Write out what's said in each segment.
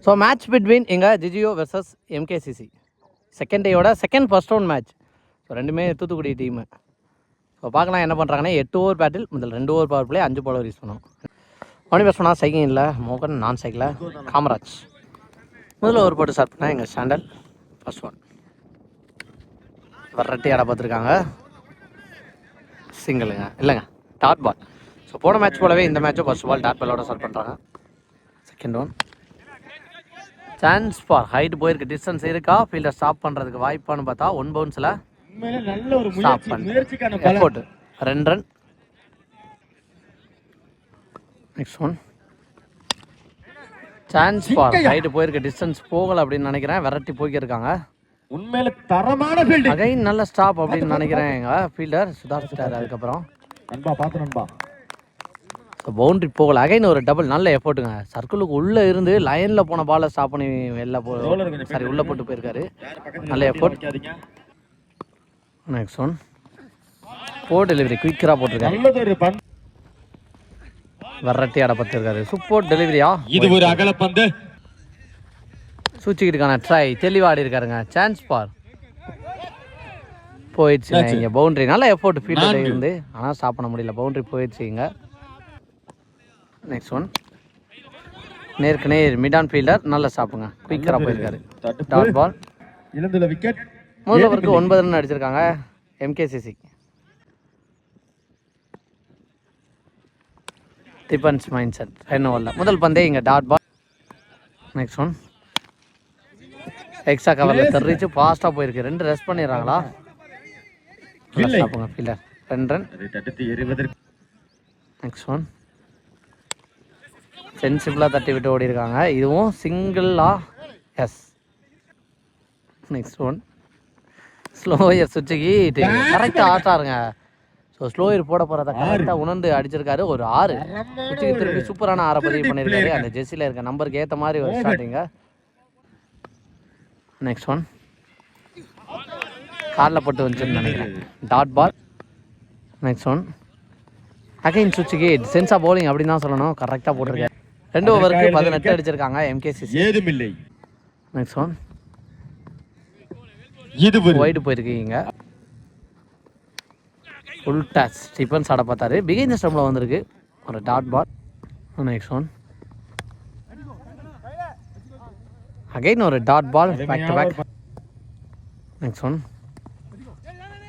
So match between எங்கள் ஜிஜியோ versus MKCC second டேயோட ஃபர்ஸ்ட் ரவுண்ட் மேட்ச். ஸோ ரெண்டுமே தூத்துக்குடி டீமு. ஸோ பார்க்கலாம் என்ன பண்ணுறாங்கன்னா 8 ஓவர் பேட்டில் முதல் 2 ஓவர் பவர் பிளே 5 பாலர் யூஸ் பண்ணோம். மணி பேஸ் பண்ணால் சைக்கிங் இல்லை மோகன், நான் சைக்கிளில் காமராஜ். முதல்ல ஓவர் போட்டு ஸ்டார்ட் பண்ணால் எங்கள் சாண்டல் ஃபர்ஸ்ட் ஒன் வரட்டி ஆட பார்த்துருக்காங்க. சிங்கிளுங்க இல்லைங்க டாட் பால். ஸோ போன மேட்ச் போலவே இந்த மேட்சும் ஃபர்ஸ்ட் பால் டாட் பாலோட ஸ்டார்ட் பண்ணுறாங்க. Second one chance for height போயிருக்கு, டிஸ்டன்ஸ் இருக்கா, ஃபீல்டர் ஸ்டாப் பண்ணுறதுக்கு வாய்ப்பான்னு பார்த்தா 1 பவுன்ஸில் ஸ்டாப் பண்ணி 2 run. Next one chance for height போயிருக்கு, டிஸ்டன்ஸ் போகலை அப்படின்னு நினைக்கிறேன், விரட்டி போய்க்கிருக்காங்க. உண்மையில தரமான ஃபீல்டிங், அகைன் நல்ல ஸ்டாப் அப்படின்னு நினைக்கிறேன் எங்க ஃபீல்டர் சுதாரிச்சிட்டாரு. அதுக்கப்புறம் நண்பா பார்த்து நண்பா பவுண்டரி போகல, அகைன் ஒரு டபுள் நல்ல எஃபோர்ட்டுங்க. சர்க்கிளுக்கு உள்ளே இருந்து லைனில் போன பாலை ஸ்டாப் பண்ணி வெளில சாரி உள்ளே போட்டு போயிருக்காரு. நல்ல effort. Next one four delivery குயிக்கராக போட்டிருக்காரு, வரட்டி ஆட பார்த்துருக்காரு. சூப்பர் டெலிவரியா, இது ஒரு அகல பந்து. சூச்சிக்கிட்டுக்கான ட்ரை தெளிவாக ஆடி இருக்காருங்க. சான்ஸ் பார் போயிடுச்சுங்க இங்கே பவுண்டரி. நல்ல எஃபோர்ட் ஃபீல்டர் இருந்து, ஆனால் ஸ்டாப் பண்ண முடியல, பவுண்டரி போயிடுச்சு இங்கே. நெக்ஸ்ட் ஒன் நேருக்கு நேர் மிட் ஆன் ஃபீல்டர் நல்ல ஸ்டாப்புங்க, குயிக்கராக போயிருக்காரு. Dot ball. முதல் ஓவருக்கு 9 ரன் அடிச்சிருக்காங்க எம்கேசிசி. டிஃபென்ஸ் மைண்ட் செட் 2 ஓவரில் முதல் பந்தே இங்கே dot ball. Next one extra கவரில் தெரிவிச்சு ஃபாஸ்ட்டாக போயிருக்கு. 2 ரெஸ்ட் பண்ணிடுறாங்களா, நல்லா ஸ்டாப்புங்க ஃபீல்டர். 2 ரன். நெக்ஸ்ட் ஒன் சென்சிபிளாக தட்டி விட்டு ஓடி இருக்காங்க, இதுவும் சிங்கிளா. எஸ். நெக்ஸ்ட் ஒன் ஸ்லோயர் சுவிட்சுக்கு கரெக்டாக ஆட்டாருங்க. ஸோ ஸ்லோயர் போட போகிறத கரெக்டாக உணர்ந்து அடிச்சிருக்காரு. ஒரு 6 சுவிட்சுக்கு திருப்பி சூப்பரான 6 பதிவு பண்ணியிருக்காரு. அந்த ஜெர்சியில் இருக்க நம்பருக்கு ஏற்ற மாதிரி ஒரு ஸ்டார்டிங்க. நெக்ஸ்ட் ஒன் காலில் போட்டு வந்துச்சுன்னு நினைக்கிறேன், dot ball. Next one again சுவிட்சுக்கு சென்ஸா பவுலிங் அப்படின்னு தான் சொல்லணும், கரெக்டாக போட்டிருக்காரு. 2 ஓவருக்கு 18 அடிச்சிருக்காங்க எம்கேசிசி. ஏதுமில்லை. நெக்ஸ்ட் ஒன் இது வைடு போயிருக்கீங்க, ஃபுல் டச் டிஃபென்ஸ் ஆட பார்த்தாரு. பிகைன் த ஸ்டம்பில் வந்திருக்கு ஒரு dot ball. Next one again ஒரு dot ball back to back. Next one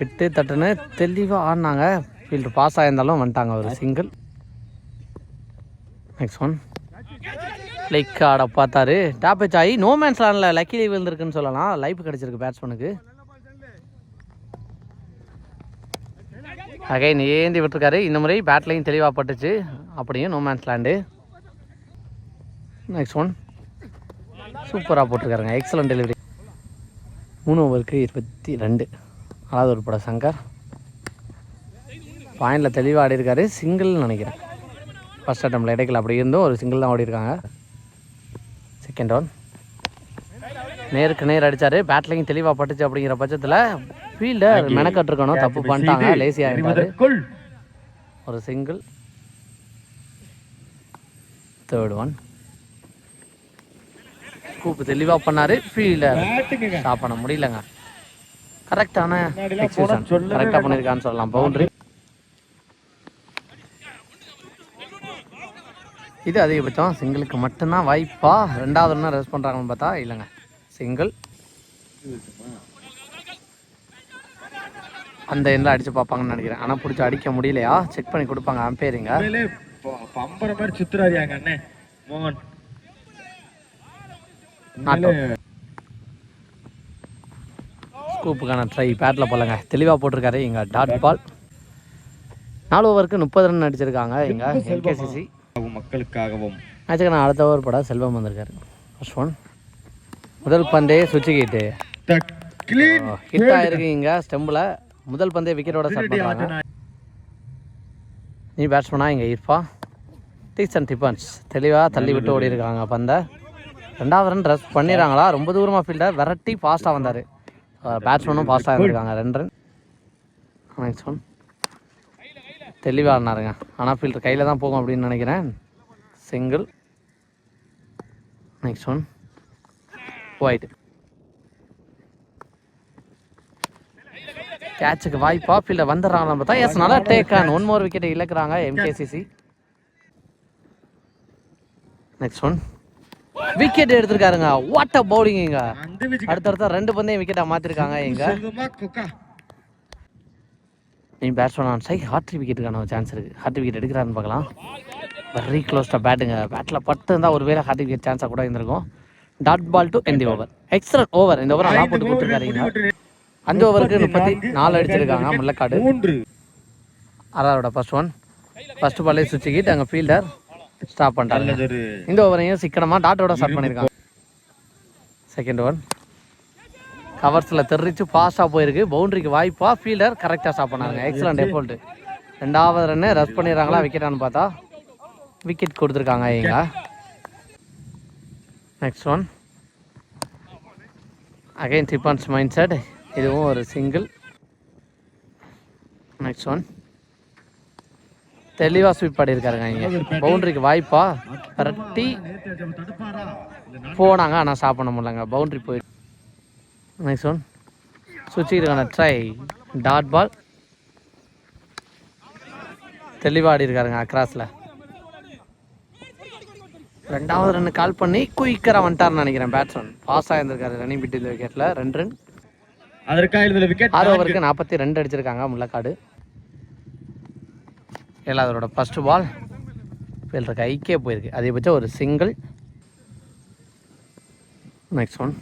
விட்டு தட்டுன்னு தெளிவாக ஆடினாங்க, ஃபீல்டு பாஸ் ஆகியிருந்தாலும் வந்துட்டாங்க ஒரு சிங்கிள். நெக்ஸ்ட் ஒன் லைக் ஆட பார்த்தாரு, டாப்பேஜ் ஆகி நோ மேன்ஸ் லேண்டில் லக்கி லீவ் இருந்திருக்குன்னு சொல்லலாம். லைஃப் கிடச்சிருக்கு பேட்ஸ்மேனுக்கு. அகைன் ஏந்தி விட்டுருக்காரு. இந்த முறை பேட்லையும் தெளிவாக பட்டுச்சு, அப்படியும் no man's land. Next one சூப்பராக போட்டிருக்காருங்க, எக்ஸலண்ட் டெலிவரி. 3 ஓவருக்கு 22. அதாவது ஒரு படம் சங்கர் பாயிண்டில் தெளிவாக ஆடி இருக்காரு. சிங்கிள்னு நினைக்கிறேன், ஃபர்ஸ்ட் அட்டம்ப்டில் இடைக்கல அப்படி இருந்தும் ஒரு சிங்கிள் தான் ஓடி இருக்காங்க. செகண்ட் ஒன் நேருக்கு நேர் அடித்தார், பேட்லையும் தெளிவாக பட்டுச்சு. அப்படிங்கிற பட்சத்தில் ஃபீல்டர் மெனக்கட்டுருக்கணும், தப்பு பண்ணிட்டாங்க, லேசி ஆகிட்டாரு. ஒரு சிங்கிள். தேர்ட் ஒன் கூப்பு தெளிவாக பண்ணார், ஃபீல்டர் ஸ்டாப் பண்ண முடியலங்க. கரெக்டான எக்ஸிகியூஷன் கரெக்டாக பண்ணியிருக்கான்னு சொல்லலாம். பவுண்டரி. இது அதிகபட்சம் சிங்கிளுக்கு மட்டும்தான் வாய்ப்பா. 2வது ரன் ரெஸ்ட் பண்ணுறாங்கன்னு பார்த்தா இல்லைங்க, சிங்கிள். அந்த எண்ணில் அடித்து பார்ப்பாங்கன்னு நினைக்கிறேன், ஆனால் பிடிச்சி அடிக்க முடியலையா, செக் பண்ணி கொடுப்பாங்க அம்பேரிங்க. ஸ்கூப்புக்கான ட்ரை பேட்டில் போலங்க, தெளிவாக போட்டிருக்காரு இங்கே டாட் பால். 4 ஓவருக்கு 30 ரன் அடிச்சிருக்காங்க இங்கே எம்கேசிசி. மக்களுக்காகவும் மேட்சுக்கு நான் அடுத்த ஓவர் பட செல்வம் வந்திருக்காரு. ஃபர்ஸ்ட் ஒன் முதல் பந்தே சுவிட்சு ஹிட்டு ஹிட் ஆகிருக்கு இங்கே ஸ்டெம்பில். முதல் பந்தே விக்கெட்டோட ஸ்டார்ட் பண்ணுறாங்க. நீ பேட்ஸ்மேனா இங்கே இருப்பா. டீசன்ட் டிஃபென்ஸ் தெளிவாக தள்ளி விட்டு ஓடி இருக்காங்க பந்தை. 2வது ரன் ரெஸ்ட் பண்ணிடுறாங்களா, ரொம்ப தூரமாக ஃபீல்டர் விரட்டி ஃபாஸ்ட்டாக வந்தார். பேட்ஸ்மேனும் ஃபாஸ்ட்டாக இருந்திருக்காங்க. 2 ரன். நெக்ஸ்ட் ஒன் தெளிவாக ஆடினாருங்க, ஆனால் ஃபீல்டர் கையில் தான் போகும் அப்படின்னு நினைக்கிறேன். சிங்கிள். Next one wide. கேட்சுக்கு வாய்ப்பா ஃபீல்டர் வந்துடுறாங்க பார்த்தா எஸ் நல்லா டேக் ஆன். 1 more விக்கெட்டை இழக்கிறாங்க எம்கேசிசி. நெக்ஸ்ட் ஒன் விக்கெட் எடுத்திருக்காருங்க. What a bowling. இங்க அடுத்தடுத்த 2 பந்தையும் விக்கெட்டா மாத்திருக்காங்க. இங்க நீ பேட்ஸ்மேன் ஆன் ஸ்ட்ரைக். ஹார்ட்ரி விக்கெட்டுக்கான சான்ஸ் இருக்கு. ஹார்ட்ரி விக்கெட் எடுக்கிறான்னு பார்க்கலாம். வெரி க்ளோஸ்டா பேட்டுங்க. பேட்டில் பட்டு இருந்தால் ஒரு வேளை ஹார்ட்ரி விக்கெட் சான்ஸாக கூட இருந்திருக்கும். Dot ball to end the over. Extra over. இந்த ஓவர் நல்லா போட்டு கொடுத்துருக்காருங்க. 5 ஓவருக்கு 34 அடிச்சிருக்காங்க முள்ளக்காடு. ஆறாரோட ஃபர்ஸ்ட் ஒன். ஃபர்ஸ்ட் பாலே சுவிட்ச் ஹிட். அங்கே ஃபீல்டர் ஸ்டாப் பண்ணிட்டாங்க. இந்த ஓவரையும் சிக்கனமாக டாட்டோட ஸ்டார்ட் பண்ணியிருக்காங்க. செகண்ட் ஒன் கவர்ஸில் தெரிச்சு ஃபாஸ்ட்டாக போயிருக்கு. பவுண்டரிக்கு வாய்ப்பா ஃபீல்டர் கரெக்டாக ஸ்டாப் பண்ணாங்க. Excellent effort. 2வது ரன்னு ரஷ் பண்ணிடுறாங்களா விக்கெட்டானு பார்த்தா விக்கெட் கொடுத்துருக்காங்க. இங்க next one again defence mind set. இதுவும் ஒரு சிங்கிள். நெக்ஸ்ட் ஒன் தெளிவாக ஸ்வீப் பண்ணியிருக்காருங்க. இங்கே பவுண்டரிக்கு வாய்ப்பா கரெக்டி போனாங்க. ஆனால் ஸ்டாப் பண்ண முடியலங்க. பவுண்டரி போயிடுச்சு. நெக்ஸ்ட் ஒன் சுவிட்சுக்கான ட்ரை. டாட் பால் தெளிவாக ஆடி இருக்காருங்க அக்ராஸில். 2வது ரன்னு கால் பண்ணி குயிக்கராக வந்துட்டார்னு நினைக்கிறேன். பேட்ஸ்மேன் ஃபாஸ்டாக இருந்திருக்காரு ரன்னிங் பிட் இந்த விக்கெட்டில். 2 ரன். 6 ஓவருக்கு 42 அடிச்சிருக்காங்க முள்ளக்காடு. 7வதோட ஃபர்ஸ்ட் பால் ஃபீல்டர் கைக்கே போயிருக்கு. அதிகபட்சம் ஒரு சிங்கிள். நெக்ஸ்ட் ஒன்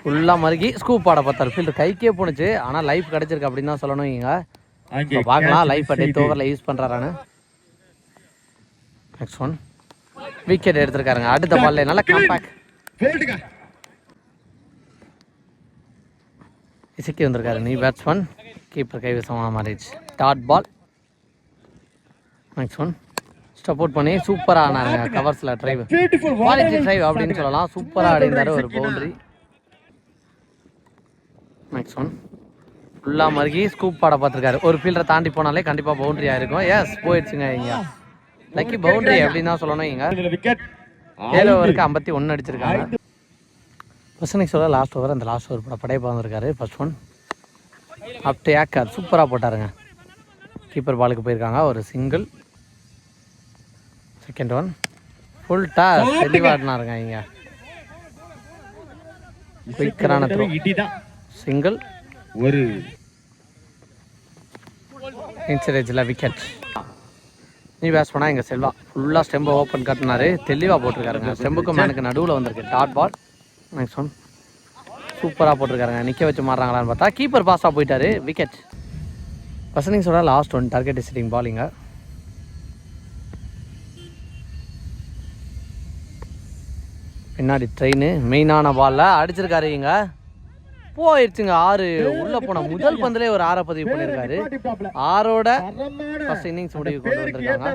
ஃபுல்லாக மறுக்கி ஸ்கூப் ஆட பார்த்தாரு. ஃபீல்டர் கைக்கே போணுச்சு. ஆனால் லைஃப் கிடச்சிருக்கு அப்படின்னு தான் சொல்லணும். இங்கே பார்க்கலாம் லைஃப் டெத் ஓவரில் யூஸ் பண்ணுறாரான்னு. நெக்ஸ்ட் ஒன் விக்கெட் எடுத்திருக்காருங்க. அடுத்த பால்ல நல்லா கம்பேக் இசைக்கு வந்திருக்காரு. நீ பேட்ஸ்மேன் கீப்பர் கைவசமான மாறிடுச்சு. Dot ball. Next one support பண்ணி சூப்பராக ஆனாருங்க. கவர்ஸில் ட்ரைவ் குவாலிட்டி ட்ரைவ் அப்படின்னு சொல்லலாம். சூப்பராக ஆடிந்தார். ஒரு பவுண்டரி. நெக்ஸ்ட் ஒன் ஃபுல்லாக மறுகி ஸ்கூப் ஆட பார்த்துருக்காரு. ஒரு ஃபீல்டரை தாண்டி போனாலே கண்டிப்பாக பவுண்டரி ஆயிருக்கும். எஸ் போயிடுச்சுங்க. இங்க லக்கி பவுண்டரி அப்படின்னு தான் சொல்லணும். இங்க 7 ஓவருக்கு 51 அடிச்சிருக்காங்க. ஃபர்ஸ்ட் இன்னிங்ஸோட லாஸ்ட் ஓவர். அந்த லாஸ்ட் ஓவர் படையப்பா வந்திருக்காரு. First one up to yorker சூப்பராக போட்டாருங்க. கீப்பர் பாலுக்கு போயிருக்காங்க. ஒரு single. Second one full toss தெளிவாடினாருங்க. இங்கே குயிக்கரான த்ரோ. சிங்கிள். ஒரு இன்சரேஜில் விக்கெட். நீ பேட்ஸ் பண்ணால் எங்கள் செல்வா ஃபுல்லாக ஸ்டெம்பை ஓப்பன் கட்டினாரு. தெளிவாக போட்டிருக்காருங்க. ஸ்டெம்புக்கும் மேனுக்கு நடுவில் வந்திருக்கு. Dot ball. நெக்ஸ்ட் ஒன் சூப்பராக போட்டிருக்காருங்க. நிற்க வச்சு மாறுறாங்களான்னு பார்த்தா கீப்பர் பாஸாக போயிட்டாரு. விக்கெட். ஃபர்ஸ்ட் இன்னிங்ஸோட லாஸ்ட் ஒன் டார்கெட் சிட்டிங் பாலிங்க. பின்னாடி ட்ரெயின் மெயினான பாலில் அடிச்சிருக்காரு. இங்க போயிடுச்சுங்க. 6 உள்ள போன முதல் பந்திலே ஒரு 6 பதிவு பண்ணியிருக்காரு. 6ஓட ஃபர்ஸ்ட் இன்னிங்ஸ் முடிவு கொண்டு வந்திருக்காங்க.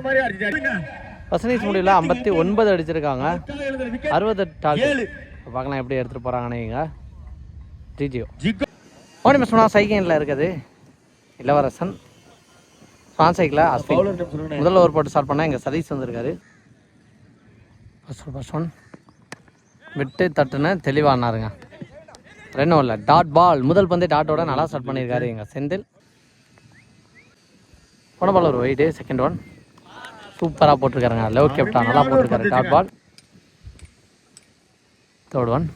ஃபர்ஸ்ட் இன்னிங்ஸ் முடிவில் 59 அடிச்சிருக்காங்க. 68 டார்கெட். பார்க்கலாம் எப்படி எடுத்துகிட்டு போகிறாங்கன்னு. இங்க ஜிஜியோ ஓடி மிஸ் பண்ணால் சைக்கிளில் இருக்குது இளவரசன். ஃப்ரான்ஸ் சைக்கிளில் அஸ்வின் முதல் ஓவர் போட்டு ஸ்டார்ட் பண்ணால் எங்கள் சதீஷ் வந்திருக்காரு. ஃபர்ஸ்ட் ஒன் விட்டு தட்டுன்னு தெளிவானாருங்க. 2 ஓவரில் டாட் பால். முதல் பந்து டாட்டோட நல்லா ஸ்டார்ட் பண்ணியிருக்காரு எங்கள் செந்தில். போன பால் ஒரு ஒயிட்டு. செகண்ட் ஒன் சூப்பராக போட்டிருக்காருங்க. லோ கேப்டா நல்லா போட்டிருக்காரு. Dot ball. Third one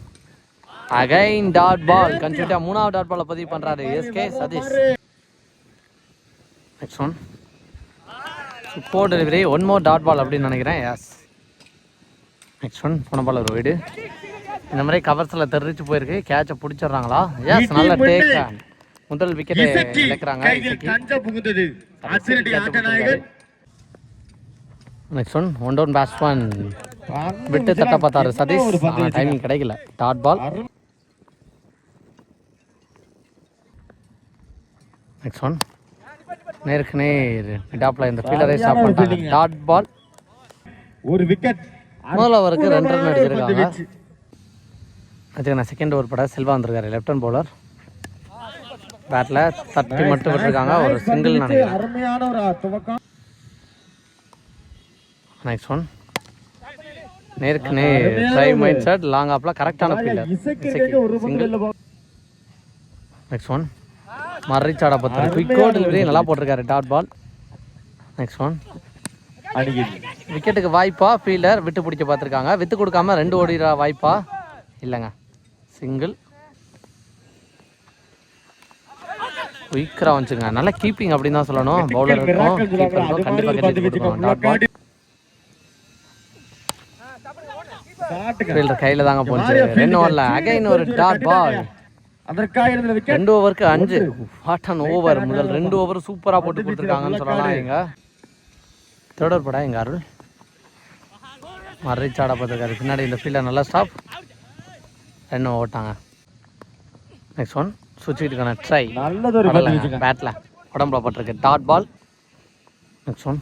again dot ball. கன்ஃபியூட்டா 3வது டாட் பாலை பதிவு பண்ணுறாரு SK Satish. Next one super delivery. 1 more dot ball அப்படின்னு நினைக்கிறேன். எஸ். நெக்ஸ்ட் ஒன் போன பால் ஒரு ஒயிடு. இந்த மாதிரி கவர்ஸில் தெரிச்சு போயிருக்கு. கேட்சை பிடிச்சிடுறாங்களா? எஸ் நல்ல டேக். முதல் விக்கெட்டை இழக்கிறாங்க. நெக்ஸ்ட் ஒன் 1 down பேட்ஸ்மேன் விட்டு தட்ட பார்த்தாரு சதீஷ். ஆனால் டைமிங் கிடைக்கல. Dot ball. நெக்ஸ்ட் ஒன் நேருக்கு நேர் மிடாப்ல இந்த ஃபீல்டரை ஸ்டாப் பண்ணிட்டாங்க. Dot ball. ஒரு விக்கெட். முதல் ஓவருக்கு 2 ரன் அடிச்சிருக்காங்க. நான் செகண்ட் ஓவர் பட செல்வா வந்திருக்காரு. Left hand bowler. பேட்டில் தட்டி மட்டும் விட்டுருக்காங்க. ஒரு சிங்கிள் நினைக்கிறேன். நெக்ஸ்ட் ஒன் நேருக்கு நேர் ட்ரை மைண்ட் செட் லாங் ஆஃப்ல கரெக்டான ஃபீல்டர். நெக்ஸ்ட் ஒன் மர்ரிச்சாட பத்து குயிக்கோ டெலிவரி நல்லா போட்டிருக்காரு டாட் பால். நெக்ஸ்ட் ஒன் விக்கெட்டுக்கு வாய்ப்பா ஃபீல்டர் விட்டு பிடிக்க பார்த்துருக்காங்க. விட்டு கொடுக்காம 2 ஓடிற வாய்ப்பா இல்லைங்க. சிங்கிள் குயிக்கராக வந்துச்சுங்க. நல்ல கீப்பிங் அப்படின்னு தான் சொல்லணும். பவுலர் இருக்கும் கீப்பருக்கும் கண்டிப்பாக கட்டி கொடுக்கணும். டாட் பால் ஃபீல்டர் கையில் தாங்க போச்சு. 2 ஓவரில் அகைன் ஒரு டாட் பால். 2 ஓவருக்கு 5. What an over. முதல் 2 ஓவர் சூப்பராக போட்டு கொடுத்துருக்காங்கன்னு சொல்லலாம். எங்க தேர்ட் ஓவர் படா எங்க அருள் மர்ரிச்சாட பார்த்துருக்காரு. பின்னாடி இந்த ஃபீல்டர் நல்லா ஸ்டாப் 2 ஓட்டாங்க. நெக்ஸ்ட் ஒன் சுவிட்சுக்கான ட்ரை பேட்டில் உடம்புல பட்டிருக்கு டாட் பால். நெக்ஸ்ட் ஒன்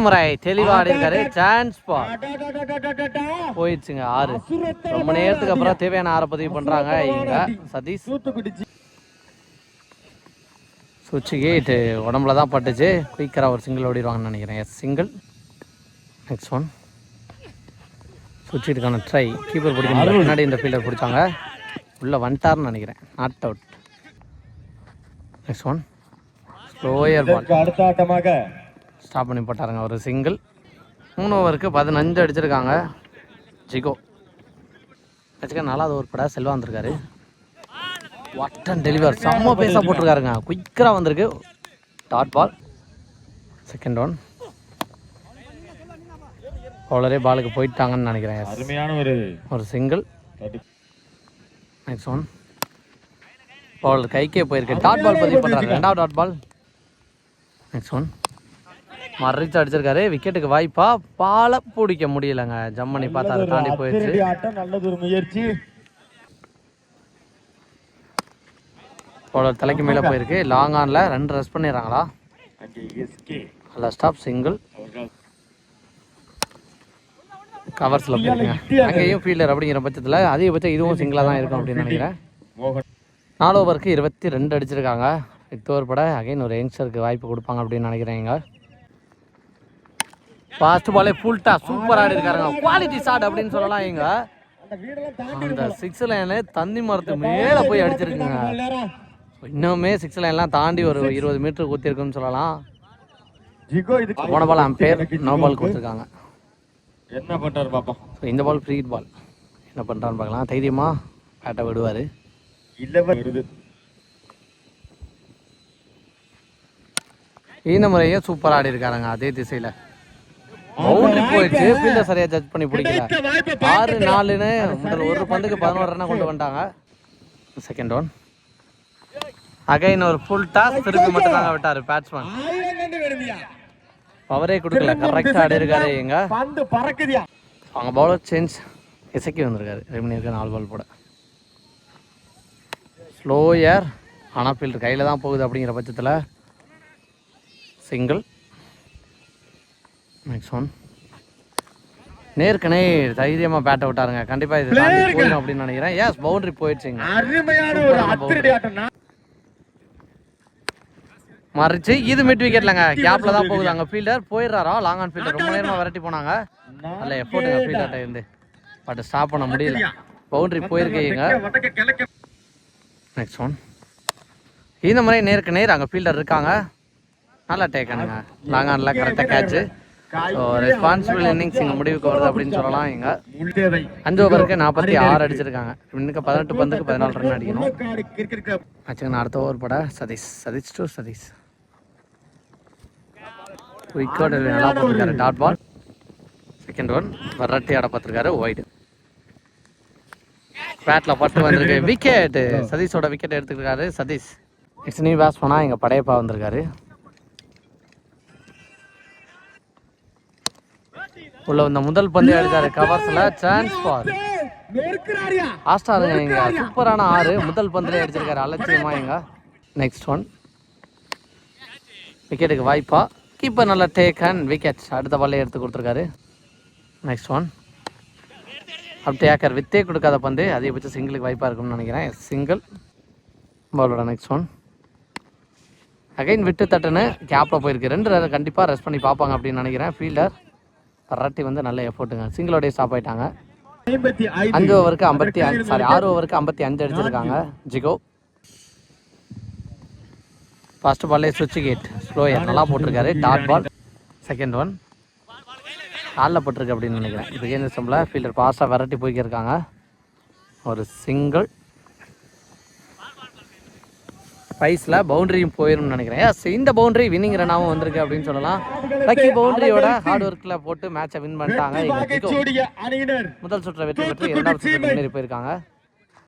முறை தெளிவாக ஆடி இருக்காரு. சான்ஸ் பால் போயிடுச்சுங்க 6. ரொம்ப நேரத்துக்கு அப்புறம் தேவையான 6 பதிவு பண்ணுறாங்க இங்க சதீஷ். சுவிட்சு கேட்டு உடம்புல தான் பட்டுச்சு. குயிக்கராக ஒரு சிங்கிள் ஓடிடுவாங்கன்னு நினைக்கிறேன். Yes single. நெக்ஸ்ட் ஒன் சுவிட்சுக்கான ட்ரை கீப்பர் பிடிக்கணும். முன்னாடி இந்த ஃபீல்டர் பிடிச்சாங்க. உள்ளே வந்துட்டார்னு நினைக்கிறேன். Not out. Next one slower ball அடுத்த ஆட்டமாக ஸ்டாப் பண்ணி போட்டாருங்க ஒரு சிங்கிள். 3 ஓவருக்கு 15 அடிச்சிருக்காங்க. ஜிகோ வச்சுக்க 4வது ஓவர் பட செல்வா வந்திருக்காரு. வாட் டெலிவர் செம்ம பேஸாக போட்டிருக்காருங்க. குயிக்கராக வந்திருக்கு டாட் பால். செகண்ட் ஒன் பவுலரே பாலுக்கு போயிட்டாங்கன்னு நினைக்கிறேன். அருமையான ஒரு சிங்கிள். நெக்ஸ்ட் ஒன் பவுலர் கைக்கே போயிருக்கு. டாட் பால் பதிவு பண்ணுறாரு. 2வது டாட் பால். நெக்ஸ்ட் ஒன் மர்ரிச்சு அடிச்சிருக்காரு. விக்கெட்டுக்கு வாய்ப்பா பாலை பிடிக்க முடியலங்க. ஜம்மனி பார்த்தா அதை தாண்டி போயிடுச்சு. நல்லது ஒரு முயற்சி. பவுலர் தலைக்கு மேலே போயிருக்கு. லாங் ஆனில் 2 ரஸ் பண்ணிடுறாங்களா. நல்லா ஸ்டாப் சிங்கிள். கவர்ஸில் போயிருங்க. அங்கேயும் ஃபீல்டர் அப்படிங்கிற பட்சத்தில் அதிகபட்சம் இதுவும் சிங்கிளாக தான் இருக்கும் அப்படின்னு நினைக்கிறேன். 4 ஓவருக்கு 22 அடிச்சிருக்காங்க. 8 ஓவர் பட அகைன் ஒரு யங்ஸ்டருக்கு வாய்ப்பு கொடுப்பாங்க அப்படின்னு நினைக்கிறேங்க. ஃபாஸ்ட் பாலே ஃபுல்டா சூப்பர் ஆடி இருக்காருங்க. குவாலிட்டி ஷாட் அப்படின்னு சொல்லலாம். இங்க அந்த 6 லைனு தண்ணி மரத்து மேலே போய் அடிச்சிருக்குங்க. இன்னுமே 6 லைன்லாம் தாண்டி ஒரு 20 மீட்டர் குத்திருக்குன்னு சொல்லலாம். போன பால் அம்பேர் நோ பால் கொடுத்துருக்காங்க. என்ன பண்றாரு பாப்போம். இந்த பால் ஃப்ரீ பால். என்ன பண்ணுறான்னு பார்க்கலாம். தைரியமா பேட்டை விடுவார். இந்த முறையே சூப்பராக ஆடி இருக்காருங்க. அதே திசையில் பவுண்டரி போயிடுச்சு. ஃபீல்டர் சரியாக ஜட்ஜ் பண்ணி பிடிக்கல. 6-4ன்னு முதல் ஒரு பந்துக்கு 11 ரன்னை கொண்டு வந்துட்டாங்க. செகண்ட் ஒன் அகைன் ஒரு ஃபுல் டாஸ். திருப்பி மட்டும் தாங்க விட்டார் பேட்ஸ்மேன். பவரே கொடுக்கல. கரெக்டாக ஆடி இருக்காரு. எங்க அவங்க பவுலர் சேஞ்ச் இசைக்கு வந்திருக்காரு. ரெமினி இருக்க 4 பால் போட. ஸ்லோயர் ஆனால் ஃபீல்டர் கையில் தான் போகுது அப்படிங்கிற பட்சத்தில் சிங்கிள். நெக்ஸ்ட் ஒன் நேருக்கு நேர் தைரியமாக பேட்டை விட்டாருங்க. கண்டிப்பாக இது தாண்டி போயிடும் அப்படின்னு நினைக்கிறேன். எஸ் பவுண்டரி போயிடுச்சுங்க. மறிச்சு இது மிட் விக்கெட்லங்க. கேப்ல தான் போகுது. அங்கே ஃபீல்டர் போயிடுறாரா. லாங் ஆன் ஃபீல்டர் ரொம்ப நேரமாக விரட்டி போனாங்க. அதில் எஃபோர்ட்டுங்க ஃபீல்டர்கிட்ட இருந்து. பட் ஸ்டாப் பண்ண முடியல. பவுண்டரி போயிருக்கீங்க. நெக்ஸ்ட் ஒன் இந்த மாதிரி நேருக்கு நேர் அங்கே ஃபீல்டர் இருக்காங்க. நல்லா டேக்கனுங்க. லாங் ஆனில் கரெக்டாக கேட்ச்சு. ஸோ ரெஸ்பான்சிபிள் இன்னிங்ஸ் இங்கே முடிவுக்கு வருது அப்படின்னு சொல்லலாம். இங்கே 5 ஓவருக்கு 46 அடிச்சிருக்காங்க. இன்னுக்கு 18 பந்துக்கு 14 ரன் அடிக்கணும். ஆச்சுங்கண்ணா. அடுத்த ஓவர் பட சதீஷ் டு சதீஷ் விக்கெட் நல்லா போட்டிருக்காரு. டாட் பால். செகண்ட் ஒன் வரட்டி ஆட பார்த்துருக்காரு. ஒயிட் பேட்டில் பட்டு வந்திருக்கு. விக்கெட். சதீஷோட விக்கெட் எடுத்துருக்காரு சதீஷ். நெக்ஸ்ட் நியூ பேட்ஸ்மேனா இங்கே படையப்பா வந்திருக்காரு. உள்ள இந்த முதல் பந்து அடிச்சாரு. கவர்ஸ்ல சான்ஸ் பால். ஆஸ்டாருங்க. இங்க சூப்பரான 6 முதல் பந்துல அடிச்சிருக்காரு அலட்சியமா. இங்க நெக்ஸ்ட் ஒன் விக்கெட்டுக்கு வாய்ப்பா. கீப்பர் நல்லா டேக்கன் விக்கெட். அடுத்த பால்லே எடுத்து கொடுத்துருக்காரு. நெக்ஸ்ட் ஒன் அப்படி ஏக்கர் வித்தே கொடுக்காத பந்து. அதிகபட்சம் சிங்கிளுக்கு வாய்ப்பாக இருக்கும்னு நினைக்கிறேன். சிங்கிள் பாலோட. நெக்ஸ்ட் ஒன் அகைன் விட்டு தட்டுன்னு கேப்பில் போயிருக்கு. 2 கண்டிப்பாக ரெஸ்ட் பண்ணி பார்ப்பாங்க அப்படின்னு நினைக்கிறேன் ஃபீல்டர். வெரைட்டி வந்து நல்ல எஃபோர்ட்டுங்க. சிங்கிளோடய ஸ்டாப் ஆகிட்டாங்க. 55. 5 ஓவருக்கு 55 சாரி 6 ஓவருக்கு 55 அடிச்சிருக்காங்க ஜிகோ. ஃபர்ஸ்ட் பால்லே சுவிட்ச் கேட் ஸ்லோயர் நல்லா போட்டிருக்காரு. டாட் பால். செகண்ட் ஒன் காலில் போட்டிருக்கு அப்படின்னு நினைக்கிறேன். பிகினர் ஸ்டம்பில் ஃபீல்டர் பாஸ்டாக வெரைட்டி போய்க்கிருக்காங்க. ஒரு சிங்கிள் பைஸில் பவுண்டரியும் போயிடும்னு நினைக்கிறேன். இந்த பவுண்டரி வின்னிங் ரன்னாகவும் வந்திருக்கு அப்படின்னு சொல்லலாம். லக்கி பவுண்டரியோட ஹார்ட் ஒர்க்கில் போட்டு மேட்சை வின் பண்ணிட்டாங்க. முதல் சுற்றை வெற்றி பெற்று இரண்டாவது சுற்று முன்னேறி போயிருக்காங்க.